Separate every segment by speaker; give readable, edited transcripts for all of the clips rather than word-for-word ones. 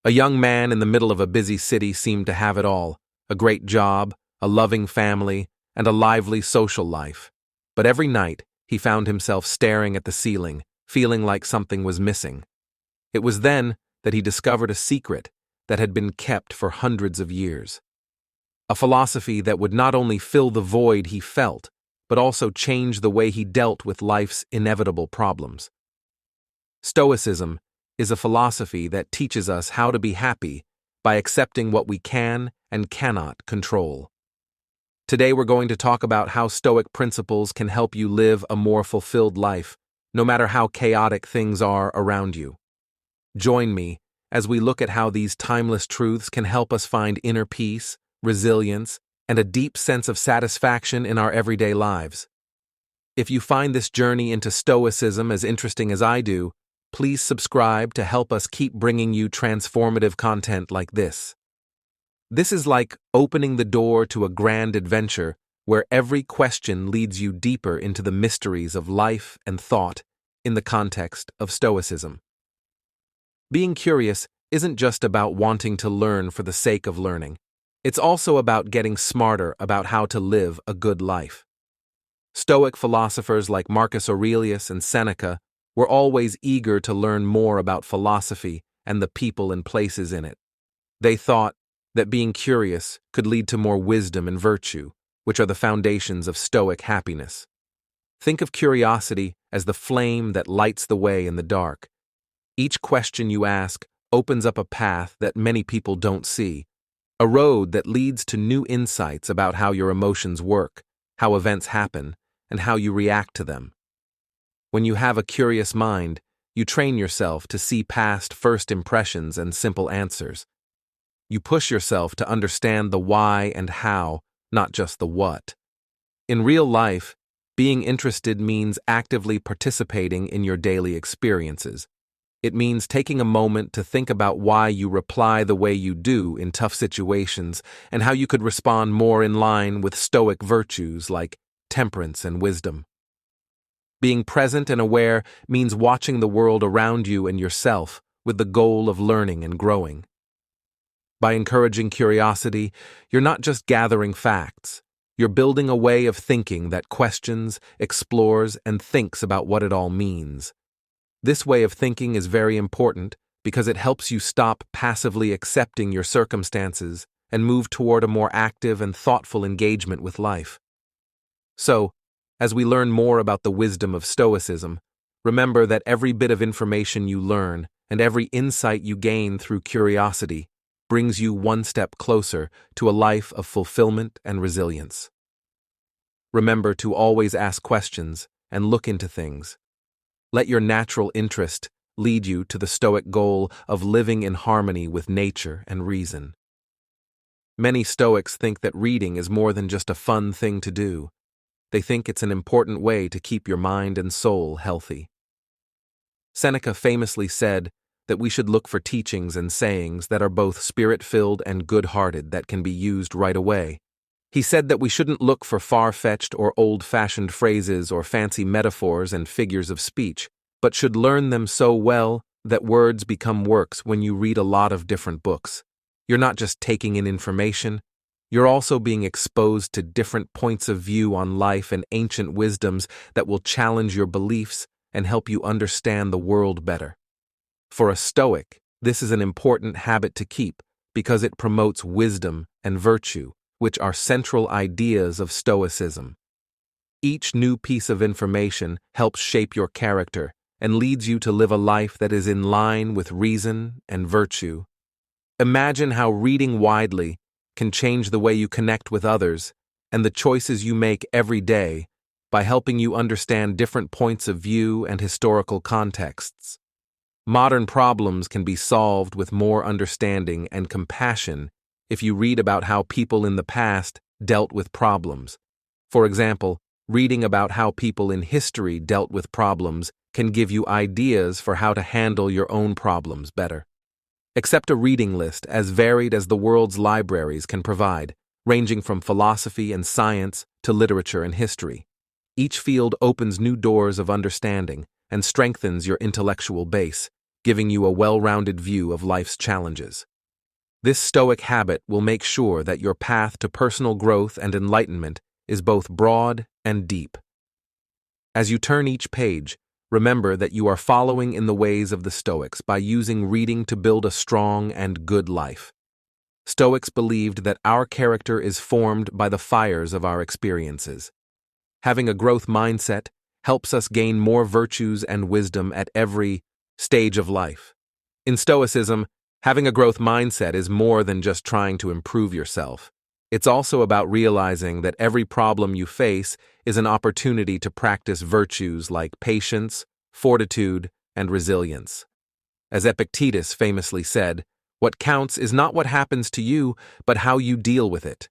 Speaker 1: A young man in the middle of a busy city seemed to have it all: a great job, a loving family, and a lively social life. But every night, he found himself staring at the ceiling, feeling like something was missing. It was then that he discovered a secret that had been kept for hundreds of years. A philosophy that would not only fill the void he felt, but also change the way he dealt with life's inevitable problems. Stoicism is a philosophy that teaches us how to be happy by accepting what we can and cannot control. Today we're going to talk about how Stoic principles can help you live a more fulfilled life, no matter how chaotic things are around you. Join me as we look at how these timeless truths can help us find inner peace, resilience, and a deep sense of satisfaction in our everyday lives. If you find this journey into Stoicism as interesting as I do, please subscribe to help us keep bringing you transformative content like this. This is like opening the door to a grand adventure where every question leads you deeper into the mysteries of life and thought in the context of Stoicism. Being curious isn't just about wanting to learn for the sake of learning. It's also about getting smarter about how to live a good life. Stoic philosophers like Marcus Aurelius and Seneca were always eager to learn more about philosophy and the people and places in it. They thought that being curious could lead to more wisdom and virtue, which are the foundations of Stoic happiness. Think of curiosity as the flame that lights the way in the dark. Each question you ask opens up a path that many people don't see, a road that leads to new insights about how your emotions work, how events happen, and how you react to them. When you have a curious mind, you train yourself to see past first impressions and simple answers. You push yourself to understand the why and how, not just the what. In real life, being interested means actively participating in your daily experiences. It means taking a moment to think about why you reply the way you do in tough situations and how you could respond more in line with Stoic virtues like temperance and wisdom. Being present and aware means watching the world around you and yourself with the goal of learning and growing. By encouraging curiosity, you're not just gathering facts. You're building a way of thinking that questions, explores, and thinks about what it all means. This way of thinking is very important because it helps you stop passively accepting your circumstances and move toward a more active and thoughtful engagement with life. So, as we learn more about the wisdom of Stoicism, remember that every bit of information you learn and every insight you gain through curiosity brings you one step closer to a life of fulfillment and resilience. Remember to always ask questions and look into things. Let your natural interest lead you to the Stoic goal of living in harmony with nature and reason. Many Stoics think that reading is more than just a fun thing to do. They think it's an important way to keep your mind and soul healthy. Seneca famously said that we should look for teachings and sayings that are both spirit-filled and good-hearted that can be used right away. He said that we shouldn't look for far-fetched or old-fashioned phrases or fancy metaphors and figures of speech, but should learn them so well that words become works when you read a lot of different books. You're not just taking in information, you're also being exposed to different points of view on life and ancient wisdoms that will challenge your beliefs and help you understand the world better. For a Stoic, this is an important habit to keep because it promotes wisdom and virtue, which are central ideas of Stoicism. Each new piece of information helps shape your character and leads you to live a life that is in line with reason and virtue. Imagine how reading widely can change the way you connect with others and the choices you make every day by helping you understand different points of view and historical contexts. Modern problems can be solved with more understanding and compassion if you read about how people in the past dealt with problems. For example, reading about how people in history dealt with problems can give you ideas for how to handle your own problems better. Accept a reading list as varied as the world's libraries can provide, ranging from philosophy and science to literature and history. Each field opens new doors of understanding and strengthens your intellectual base, giving you a well-rounded view of life's challenges. This Stoic habit will make sure that your path to personal growth and enlightenment is both broad and deep. As you turn each page, remember that you are following in the ways of the Stoics by using reading to build a strong and good life. Stoics believed that our character is formed by the fires of our experiences. Having a growth mindset helps us gain more virtues and wisdom at every stage of life. In Stoicism, having a growth mindset is more than just trying to improve yourself. It's also about realizing that every problem you face is an opportunity to practice virtues like patience, fortitude, and resilience. As Epictetus famously said, "What counts is not what happens to you, but how you deal with it."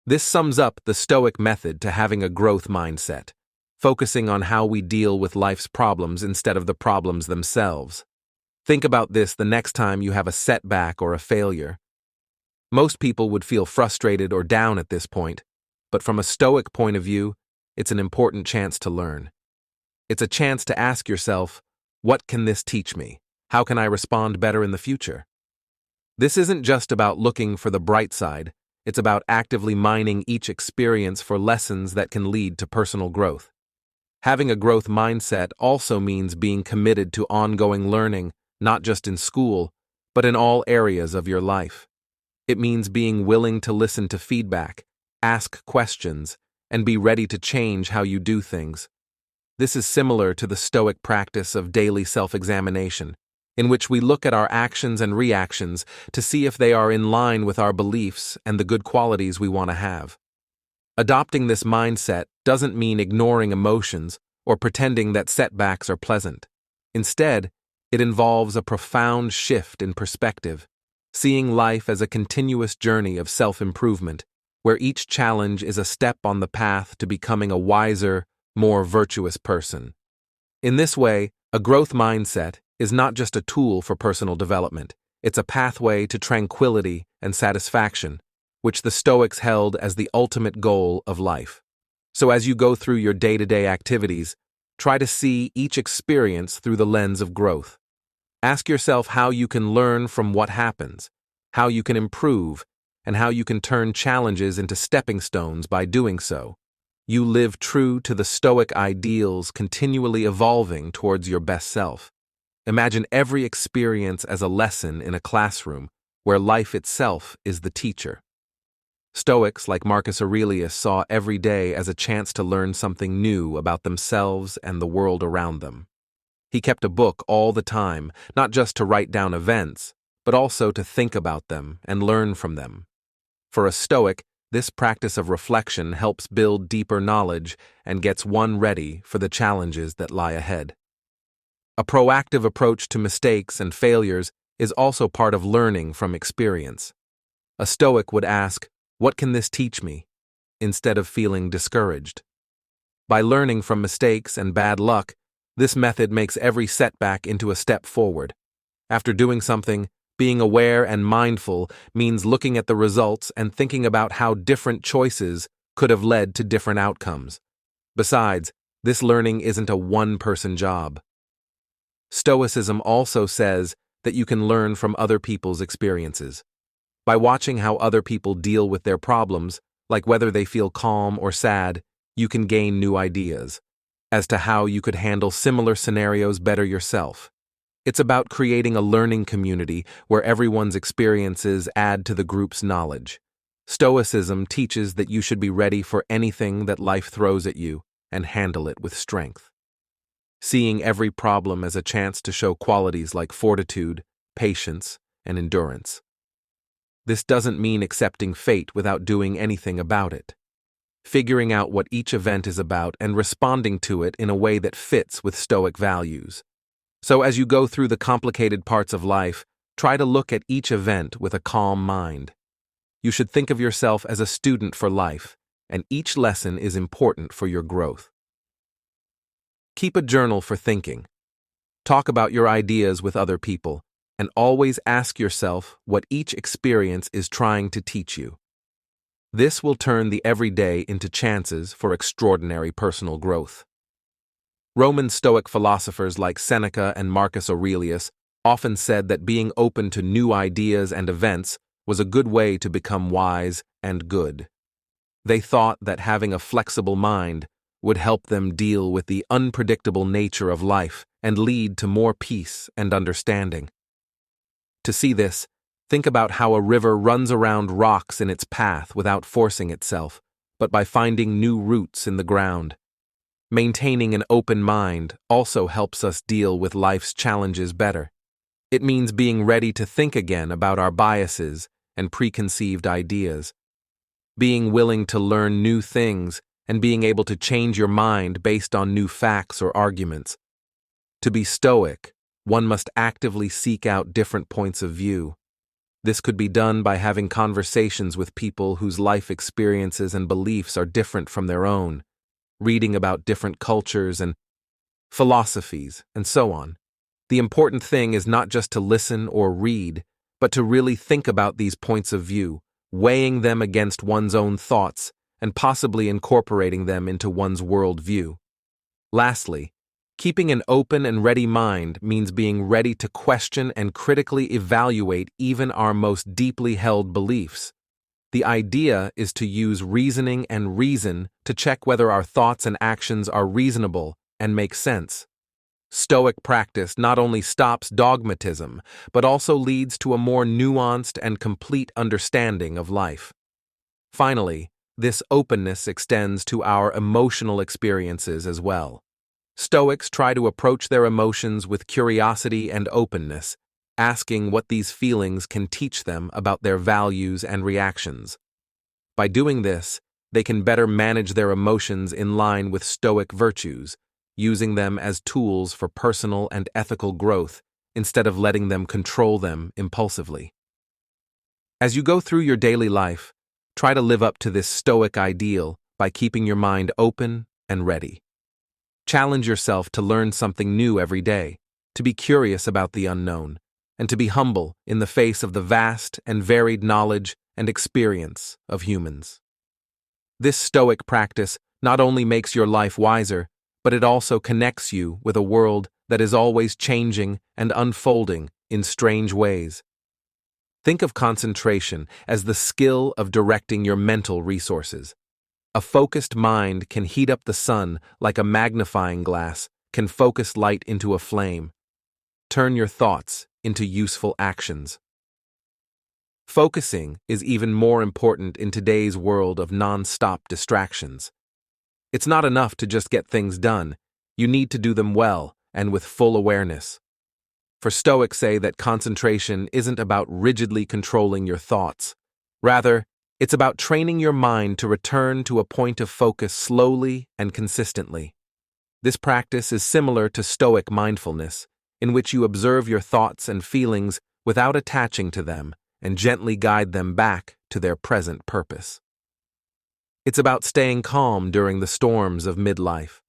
Speaker 1: This sums up the Stoic method to having a growth mindset, focusing on how we deal with life's problems instead of the problems themselves. Think about this the next time you have a setback or a failure. Most people would feel frustrated or down at this point, but from a Stoic point of view, it's an important chance to learn. It's a chance to ask yourself, what can this teach me? How can I respond better in the future? This isn't just about looking for the bright side, it's about actively mining each experience for lessons that can lead to personal growth. Having a growth mindset also means being committed to ongoing learning, not just in school, but in all areas of your life. It means being willing to listen to feedback, ask questions, and be ready to change how you do things. This is similar to the Stoic practice of daily self-examination, in which we look at our actions and reactions to see if they are in line with our beliefs and the good qualities we want to have. Adopting this mindset doesn't mean ignoring emotions or pretending that setbacks are pleasant. Instead, it involves a profound shift in perspective, seeing life as a continuous journey of self-improvement, where each challenge is a step on the path to becoming a wiser, more virtuous person. In this way, a growth mindset is not just a tool for personal development, it's a pathway to tranquility and satisfaction, which the Stoics held as the ultimate goal of life. So as you go through your day-to-day activities, try to see each experience through the lens of growth. Ask yourself how you can learn from what happens, how you can improve, and how you can turn challenges into stepping stones by doing so. You live true to the Stoic ideals, continually evolving towards your best self. Imagine every experience as a lesson in a classroom where life itself is the teacher. Stoics like Marcus Aurelius saw every day as a chance to learn something new about themselves and the world around them. He kept a book all the time, not just to write down events, but also to think about them and learn from them. For a Stoic, this practice of reflection helps build deeper knowledge and gets one ready for the challenges that lie ahead. A proactive approach to mistakes and failures is also part of learning from experience. A Stoic would ask, "What can this teach me?" instead of feeling discouraged. By learning from mistakes and bad luck, this method makes every setback into a step forward. After doing something, being aware and mindful means looking at the results and thinking about how different choices could have led to different outcomes. Besides, this learning isn't a one-person job. Stoicism also says that you can learn from other people's experiences. By watching how other people deal with their problems, like whether they feel calm or sad, you can gain new ideas as to how you could handle similar scenarios better yourself. It's about creating a learning community where everyone's experiences add to the group's knowledge. Stoicism teaches that you should be ready for anything that life throws at you and handle it with strength. Seeing every problem as a chance to show qualities like fortitude, patience, and endurance. This doesn't mean accepting fate without doing anything about it. Figuring out what each event is about and responding to it in a way that fits with Stoic values. So as you go through the complicated parts of life, try to look at each event with a calm mind. You should think of yourself as a student for life, and each lesson is important for your growth. Keep a journal for thinking. Talk about your ideas with other people, and always ask yourself what each experience is trying to teach you. This will turn the everyday into chances for extraordinary personal growth. Roman Stoic philosophers like Seneca and Marcus Aurelius often said that being open to new ideas and events was a good way to become wise and good. They thought that having a flexible mind would help them deal with the unpredictable nature of life and lead to more peace and understanding. To see this, think about how a river runs around rocks in its path without forcing itself, but by finding new roots in the ground. Maintaining an open mind also helps us deal with life's challenges better. It means being ready to think again about our biases and preconceived ideas. Being willing to learn new things and being able to change your mind based on new facts or arguments. To be Stoic, one must actively seek out different points of view. This could be done by having conversations with people whose life experiences and beliefs are different from their own, reading about different cultures and philosophies, and so on. The important thing is not just to listen or read, but to really think about these points of view, weighing them against one's own thoughts, and possibly incorporating them into one's worldview. Lastly, keeping an open and ready mind means being ready to question and critically evaluate even our most deeply held beliefs. The idea is to use reasoning and reason to check whether our thoughts and actions are reasonable and make sense. Stoic practice not only stops dogmatism, but also leads to a more nuanced and complete understanding of life. Finally, this openness extends to our emotional experiences as well. Stoics try to approach their emotions with curiosity and openness, asking what these feelings can teach them about their values and reactions. By doing this, they can better manage their emotions in line with Stoic virtues, using them as tools for personal and ethical growth instead of letting them control them impulsively. As you go through your daily life, try to live up to this Stoic ideal by keeping your mind open and ready. Challenge yourself to learn something new every day, to be curious about the unknown, and to be humble in the face of the vast and varied knowledge and experience of humans. This Stoic practice not only makes your life wiser, but it also connects you with a world that is always changing and unfolding in strange ways. Think of concentration as the skill of directing your mental resources. A focused mind can heat up the sun like a magnifying glass, can focus light into a flame. Turn your thoughts into useful actions. Focusing is even more important in today's world of non-stop distractions. It's not enough to just get things done. You need to do them well and with full awareness. For Stoics say that concentration isn't about rigidly controlling your thoughts. Rather, it's about training your mind to return to a point of focus slowly and consistently. This practice is similar to Stoic mindfulness, in which you observe your thoughts and feelings without attaching to them and gently guide them back to their present purpose. It's about staying calm during the storms of midlife.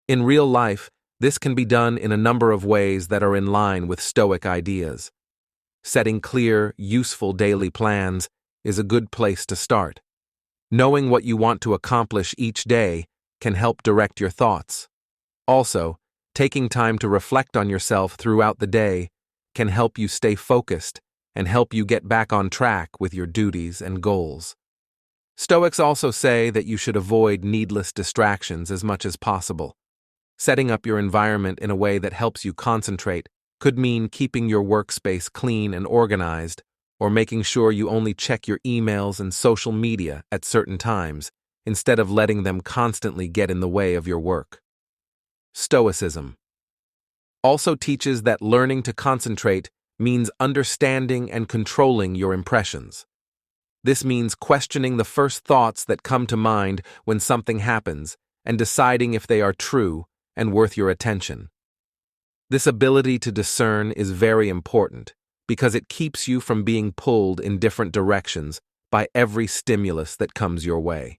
Speaker 1: In real life, this can be done in a number of ways that are in line with Stoic ideas. Setting clear, useful daily plans is a good place to start. Knowing what you want to accomplish each day can help direct your thoughts. Also, taking time to reflect on yourself throughout the day can help you stay focused and help you get back on track with your duties and goals. Stoics also say that you should avoid needless distractions as much as possible. Setting up your environment in a way that helps you concentrate could mean keeping your workspace clean and organized, or making sure you only check your emails and social media at certain times, instead of letting them constantly get in the way of your work. Stoicism also teaches that learning to concentrate means understanding and controlling your impressions. This means questioning the first thoughts that come to mind when something happens and deciding if they are true and worth your attention. This ability to discern is very important because it keeps you from being pulled in different directions by every stimulus that comes your way.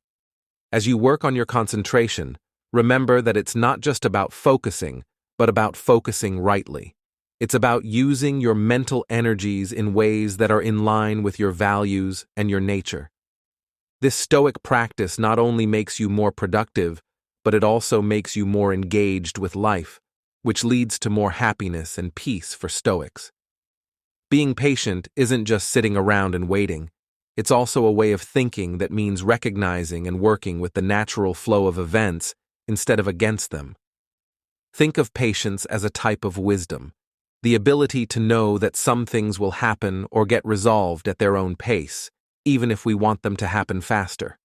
Speaker 1: As you work on your concentration, remember that it's not just about focusing, but about focusing rightly. It's about using your mental energies in ways that are in line with your values and your nature. This Stoic practice not only makes you more productive, but it also makes you more engaged with life, which leads to more happiness and peace for Stoics. Being patient isn't just sitting around and waiting. It's also a way of thinking that means recognizing and working with the natural flow of events instead of against them. Think of patience as a type of wisdom, the ability to know that some things will happen or get resolved at their own pace, even if we want them to happen faster.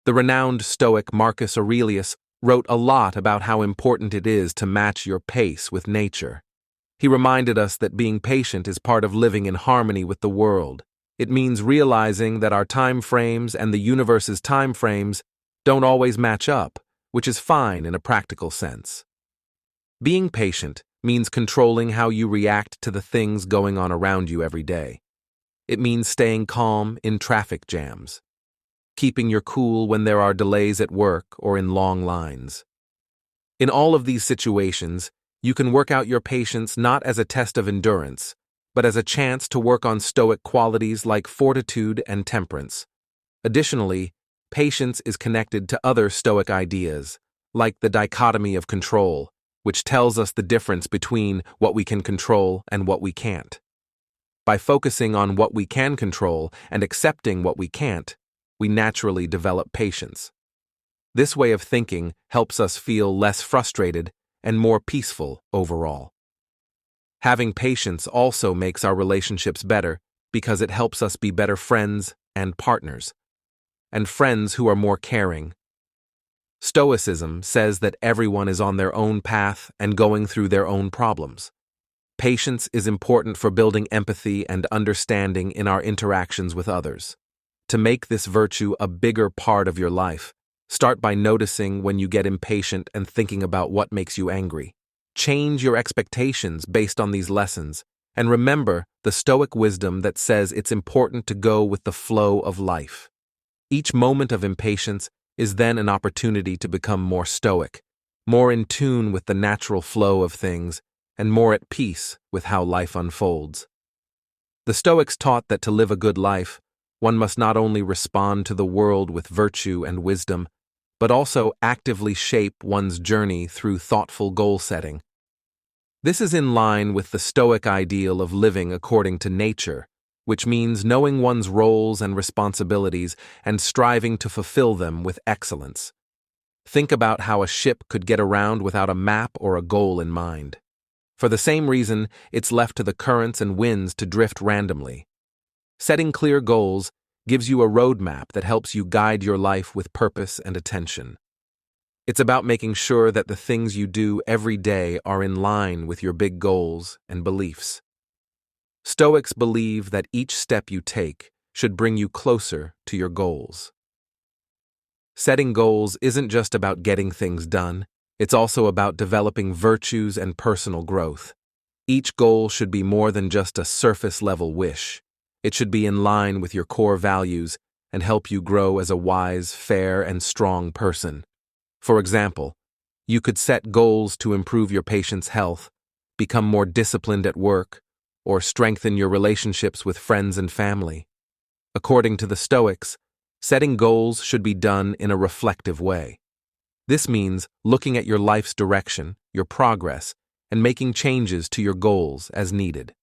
Speaker 1: The renowned Stoic Marcus Aurelius wrote a lot about how important it is to match your pace with nature. He reminded us that being patient is part of living in harmony with the world. It means realizing that our time frames and the universe's time frames don't always match up, which is fine in a practical sense. Being patient means controlling how you react to the things going on around you every day. It means staying calm in traffic jams, keeping your cool when there are delays at work or in long lines. In all of these situations, you can work out your patience not as a test of endurance, but as a chance to work on Stoic qualities like fortitude and temperance. Additionally, patience is connected to other Stoic ideas, like the dichotomy of control, which tells us the difference between what we can control and what we can't. By focusing on what we can control and accepting what we can't, we naturally develop patience. This way of thinking helps us feel less frustrated and more peaceful overall. Having patience also makes our relationships better because it helps us be better friends and partners, and friends who are more caring. Stoicism says that everyone is on their own path and going through their own problems. Patience is important for building empathy and understanding in our interactions with others. To make this virtue a bigger part of your life, start by noticing when you get impatient and thinking about what makes you angry. Change your expectations based on these lessons, and remember the Stoic wisdom that says it's important to go with the flow of life. Each moment of impatience is then an opportunity to become more Stoic, more in tune with the natural flow of things, and more at peace with how life unfolds. The Stoics taught that to live a good life, one must not only respond to the world with virtue and wisdom, but also actively shape one's journey through thoughtful goal setting. This is in line with the Stoic ideal of living according to nature, which means knowing one's roles and responsibilities and striving to fulfill them with excellence. Think about how a ship could get around without a map or a goal in mind. For the same reason, it's left to the currents and winds to drift randomly. Setting clear goals gives you a roadmap that helps you guide your life with purpose and attention. It's about making sure that the things you do every day are in line with your big goals and beliefs. Stoics believe that each step you take should bring you closer to your goals. Setting goals isn't just about getting things done, it's also about developing virtues and personal growth. Each goal should be more than just a surface-level wish. It should be in line with your core values and help you grow as a wise, fair, and strong person. For example, you could set goals to improve your patient's health, become more disciplined at work, or strengthen your relationships with friends and family. According to the Stoics, setting goals should be done in a reflective way. This means looking at your life's direction, your progress, and making changes to your goals as needed.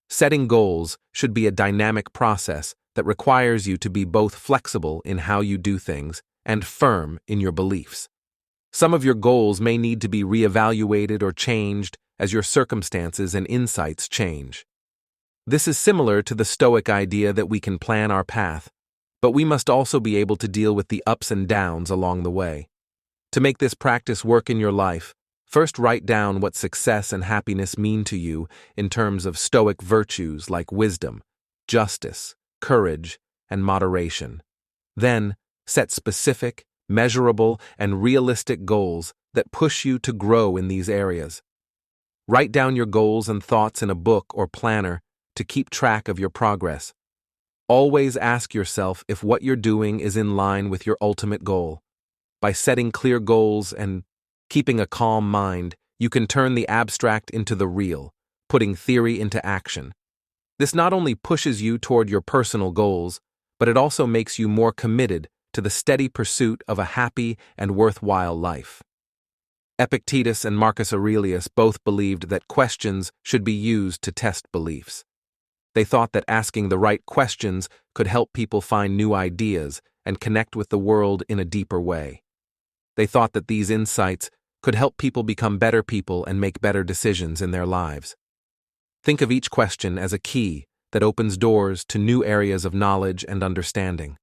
Speaker 1: Setting goals should be a dynamic process that requires you to be both flexible in how you do things and firm in your beliefs. Some of your goals may need to be reevaluated or changed as your circumstances and insights change. This is similar to the Stoic idea that we can plan our path, but we must also be able to deal with the ups and downs along the way. To make this practice work in your life, first write down what success and happiness mean to you in terms of Stoic virtues like wisdom, justice, courage, and moderation. Then, set specific, measurable, and realistic goals that push you to grow in these areas. Write down your goals and thoughts in a book or planner to keep track of your progress. Always ask yourself if what you're doing is in line with your ultimate goal. By setting clear goals and keeping a calm mind, you can turn the abstract into the real, putting theory into action. This not only pushes you toward your personal goals, but it also makes you more committed to the steady pursuit of a happy and worthwhile life. Epictetus and Marcus Aurelius both believed that questions should be used to test beliefs. They thought that asking the right questions could help people find new ideas and connect with the world in a deeper way. They thought that these insights could help people become better people and make better decisions in their lives. Think of each question as a key that opens doors to new areas of knowledge and understanding.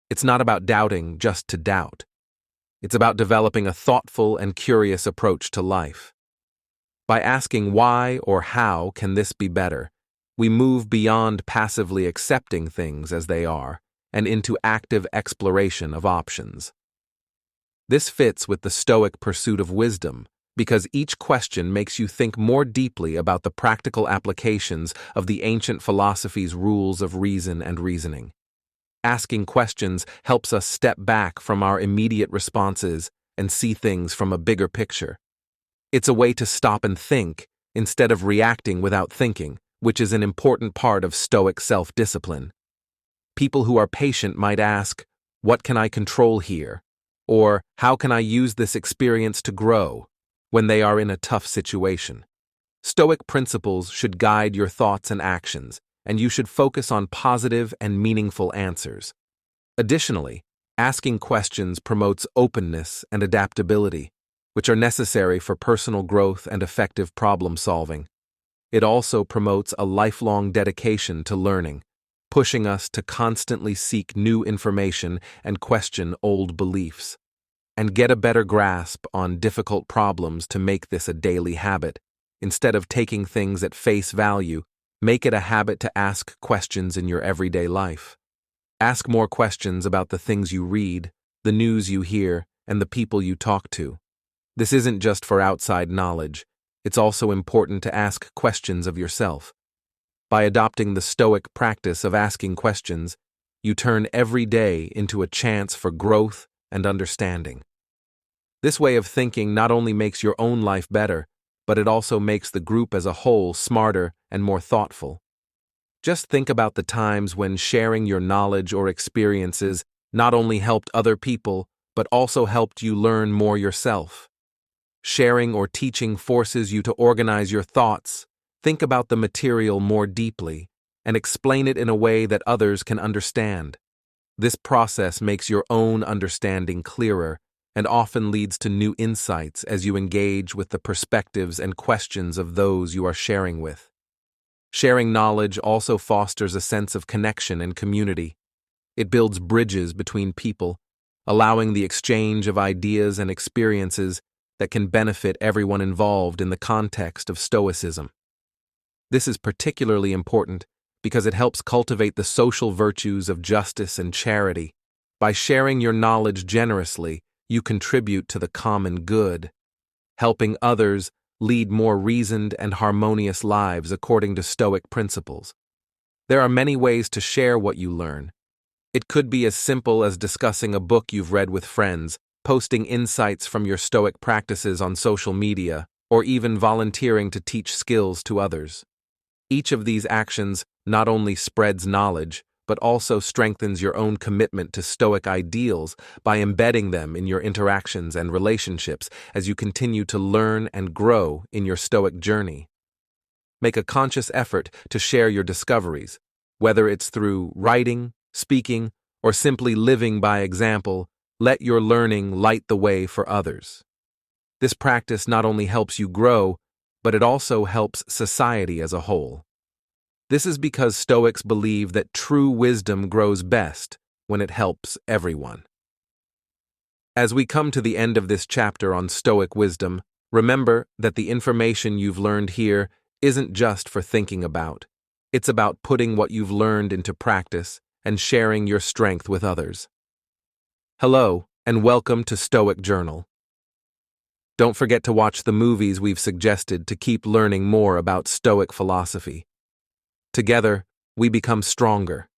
Speaker 1: It's not about doubting just to doubt. It's about developing a thoughtful and curious approach to life. By asking why or how can this be better, we move beyond passively accepting things as they are and into active exploration of options. This fits with the Stoic pursuit of wisdom because each question makes you think more deeply about the practical applications of the ancient philosophy's rules of reason and reasoning. Asking questions helps us step back from our immediate responses and see things from a bigger picture. It's a way to stop and think instead of reacting without thinking, which is an important part of Stoic self-discipline. People who are patient might ask, "What can I control here?" or "How can I use this experience to grow?" when they are in a tough situation. Stoic principles should guide your thoughts and actions, and you should focus on positive and meaningful answers. Additionally, asking questions promotes openness and adaptability, which are necessary for personal growth and effective problem solving. It also promotes a lifelong dedication to learning, pushing us to constantly seek new information and question old beliefs, and get a better grasp on difficult problems. To make this a daily habit, instead of taking things at face value, make it a habit to ask questions in your everyday life. Ask more questions about the things you read, the news you hear, and the people you talk to. This isn't just for outside knowledge. It's also important to ask questions of yourself. By adopting the Stoic practice of asking questions, you turn every day into a chance for growth and understanding. This way of thinking not only makes your own life better, but it also makes the group as a whole smarter and more thoughtful. Just think about the times when sharing your knowledge or experiences not only helped other people, but also helped you learn more yourself. Sharing or teaching forces you to organize your thoughts, think about the material more deeply, and explain it in a way that others can understand. This process makes your own understanding clearer and often leads to new insights as you engage with the perspectives and questions of those you are sharing with. Sharing knowledge also fosters a sense of connection and community. It builds bridges between people, allowing the exchange of ideas and experiences that can benefit everyone involved in the context of Stoicism. This is particularly important because it helps cultivate the social virtues of justice and charity. By sharing your knowledge generously, you contribute to the common good, helping others lead more reasoned and harmonious lives according to Stoic principles. There are many ways to share what you learn. It could be as simple as discussing a book you've read with friends, posting insights from your Stoic practices on social media, or even volunteering to teach skills to others. Each of these actions not only spreads knowledge, but also strengthens your own commitment to Stoic ideals by embedding them in your interactions and relationships as you continue to learn and grow in your Stoic journey. Make a conscious effort to share your discoveries, whether it's through writing, speaking, or simply living by example. Let your learning light the way for others. This practice not only helps you grow, but it also helps society as a whole. This is because Stoics believe that true wisdom grows best when it helps everyone. As we come to the end of this chapter on Stoic wisdom, remember that the information you've learned here isn't just for thinking about. It's about putting what you've learned into practice and sharing your strength with others. Hello, and welcome to Stoic Journal. Don't forget to watch the movies we've suggested to keep learning more about Stoic philosophy. Together, we become stronger.